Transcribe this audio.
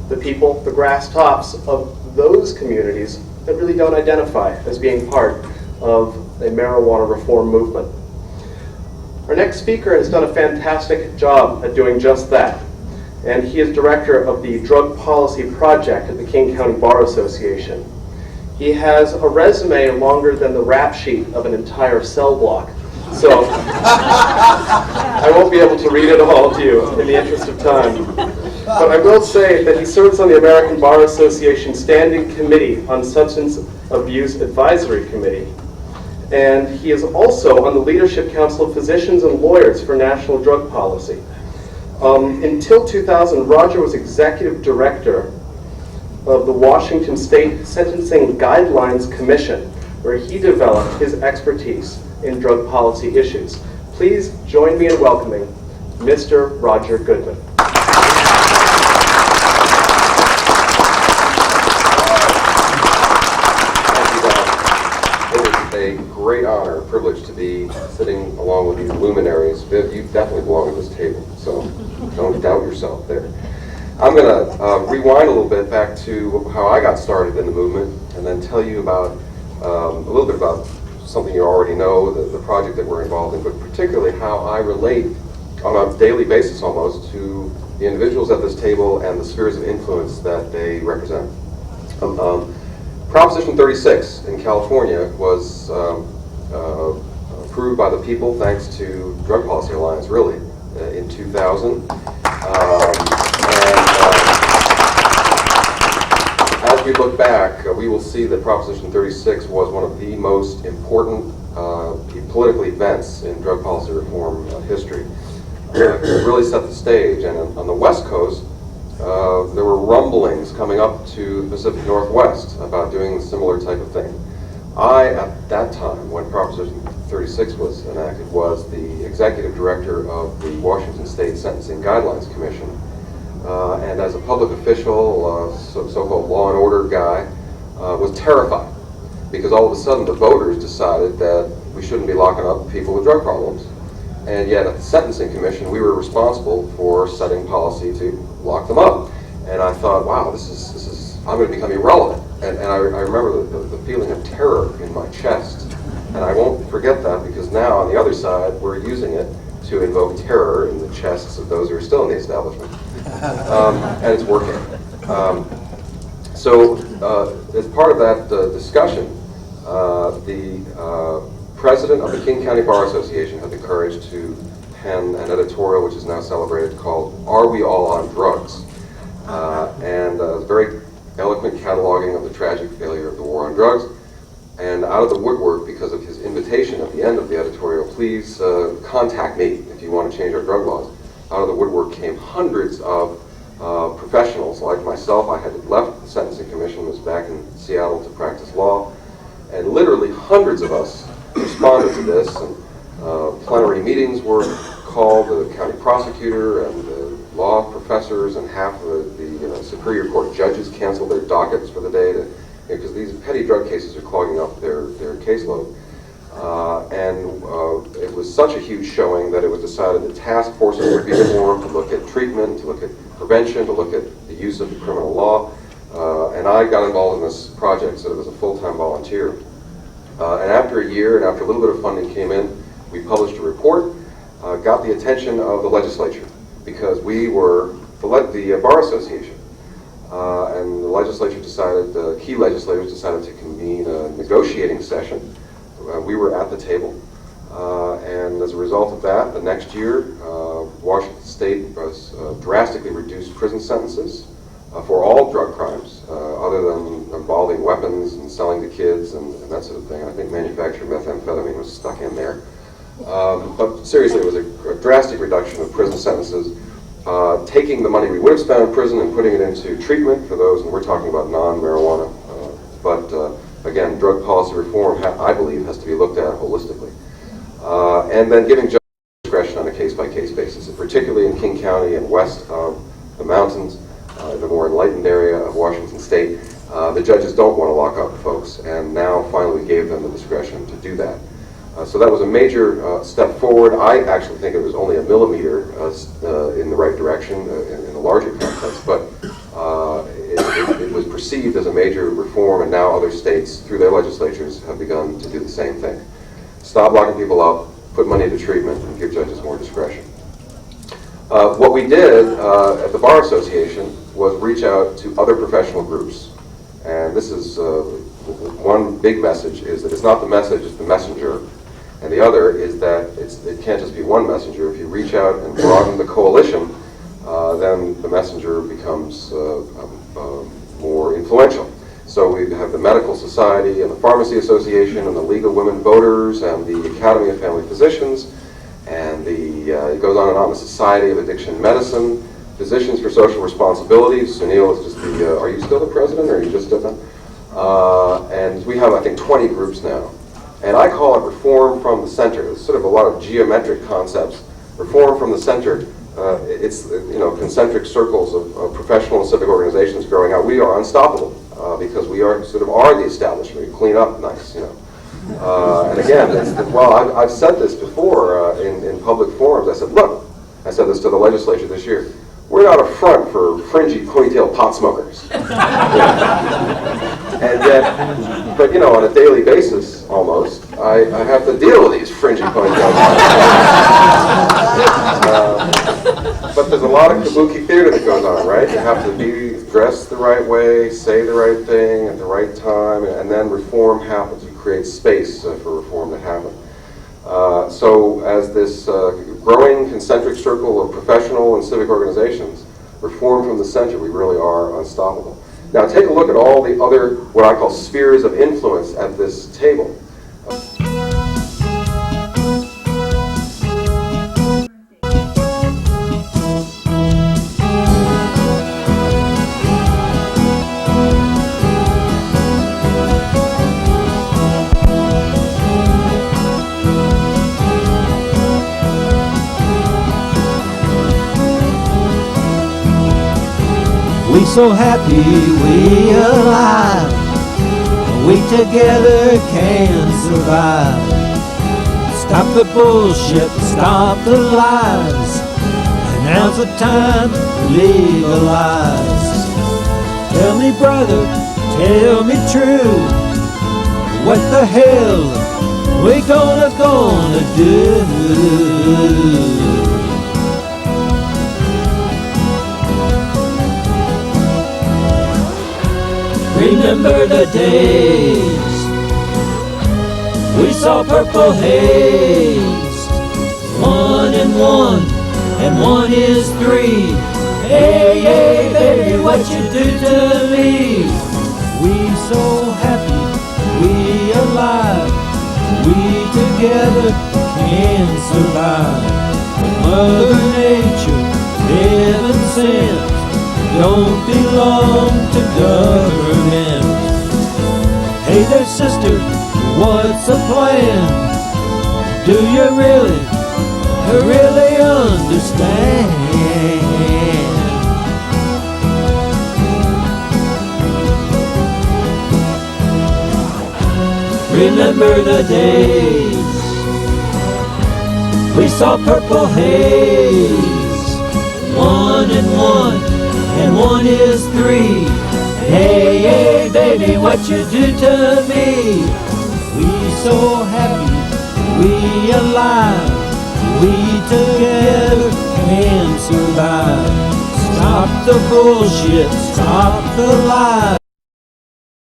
the people, the grass tops of those communities that really don't identify as being part of a marijuana reform movement. Our next speaker has done a fantastic job at doing just that, and he is director of the Drug Policy Project at the King County Bar Association. He has a resume longer than the rap sheet of an entire cell block, so I won't be able to read it all to you in the interest of time. But I will say that he serves on the American Bar Association Standing Committee on Substance Abuse Advisory Committee, and he is also on the Leadership Council of Physicians and Lawyers for National Drug Policy. Until 2000, Roger was executive director of the Washington State Sentencing Guidelines Commission, where he developed his expertise in drug policy issues. Please join me in welcoming Mr. Roger Goodman. A great honor and privilege to be sitting along with these luminaries. Viv, you definitely belong at this table, so don't doubt yourself there. I'm going to rewind a little bit back to how I got started in the movement, and then tell you about a little bit about something you already know, the project that we're involved in, but particularly how I relate on a daily basis almost to the individuals at this table and the spheres of influence that they represent. Proposition 36 in California was approved by the people thanks to Drug Policy Alliance, really, in 2000. As we look back, we will see that Proposition 36 was one of the most important political events in drug policy reform history. It really set the stage, and on the West Coast, there were rumblings coming up to the Pacific Northwest about doing a similar type of thing. I, at that time, when Proposition 36 was enacted, was the executive director of the Washington State Sentencing Guidelines Commission. And as a public official, so-called law and order guy, was terrified because all of a sudden the voters decided that we shouldn't be locking up people with drug problems. And yet at the Sentencing Commission, we were responsible for setting policy to lock them up. And I thought, wow, this is I'm going to become irrelevant. And I remember the feeling of terror in my chest. And I won't forget that because now on the other side, we're using it to invoke terror in the chests of those who are still in the establishment. And it's working. As part of that discussion, the president of the King County Bar Association had the courage to pen an editorial which is now celebrated called "Are We All on Drugs?" And a very eloquent cataloging of the tragic failure of the war on drugs. And out of the woodwork, because of his invitation at the end of the editorial, please contact me if you want to change our drug laws. Out of the woodwork came hundreds of professionals like myself. I had left the Sentencing Commission, was back in Seattle to practice law, and literally hundreds of us responded to this, and plenary meetings were called. The county prosecutor and the law professors and half of the Superior Court judges canceled their dockets for the day because these petty drug cases are clogging up their caseload. It was such a huge showing that it was decided that task forces would be formed to look at treatment, to look at prevention, to look at the use of the criminal law. And I got involved in this project, so it was a full-time volunteer. And after a year, and after a little bit of funding came in, we published a report, got the attention of the legislature, because we were the Bar Association. And the legislature decided, the key legislators decided to convene a negotiating session. We were at the table. And as a result of that, the next year, Washington State was drastically reduced prison sentences for all drug crimes, other than involving weapons and selling to kids and that sort of thing. I think manufacturing methamphetamine was stuck in there. But seriously, it was a drastic reduction of prison sentences, taking the money we would have spent in prison and putting it into treatment for those, and we're talking about non-marijuana. Again, drug policy reform, I believe, has to be looked at holistically. And then giving judges discretion on a case-by-case basis, and particularly in King County and west of the mountains, the more enlightened area of Washington State, the judges don't want to lock up folks, and now finally we gave them the discretion to do that. So that was a major step forward. I actually think it was only a millimeter in the right direction in the larger context, but perceived as a major reform, and now other states, through their legislatures, have begun to do the same thing. Stop locking people up, put money into treatment, and give judges more discretion. What we did at the Bar Association was reach out to other professional groups. And this is one big message, is that it's not the message, it's the messenger. And the other is that it can't just be one messenger. If you reach out and broaden the coalition, then the messenger becomes more influential. So we have the Medical Society and the Pharmacy Association and the League of Women Voters and the Academy of Family Physicians, and it goes on and on, the Society of Addiction Medicine, Physicians for Social Responsibility. Sunil is just the, are you still the president, or are you just done? And we have, I think, 20 groups now. And I call it reform from the center. There's sort of a lot of geometric concepts. Reform from the center. It's, concentric circles of professional and civic organizations growing out. We are unstoppable because we are the establishment. We clean up nice, And again, I've said this before in public forums. I said, look, I said this to the legislature this year, we're not a front for fringy ponytail pot smokers. And yet, but on a daily basis almost, I have to deal with these fringy ponytail but there's a lot of kabuki theater that goes on, right? You have to be dressed the right way, say the right thing at the right time, and then reform happens. You create space for reform to happen. So as this growing concentric circle of professional and civic organizations reform from the center, we really are unstoppable. Now take a look at all the other, what I call spheres of influence at this table. We so happy we alive, we together can survive. Stop the bullshit, stop the lies, and now's the time to legalize. Tell me brother, tell me true, what the hell we gonna do? Remember the days we saw purple haze. 1 and 1 is 3. Hey, hey, baby, what you do to me? We so happy, we alive, we together can survive. Mother Nature, heaven sent, don't belong to government. Hey there, sister, what's the plan? Do you really understand? Remember the days we saw purple haze. 1 and 1 is 3. Hey, hey, baby, what you do to me? We so happy, we alive, we together can survive. Stop the bullshit, stop the lies.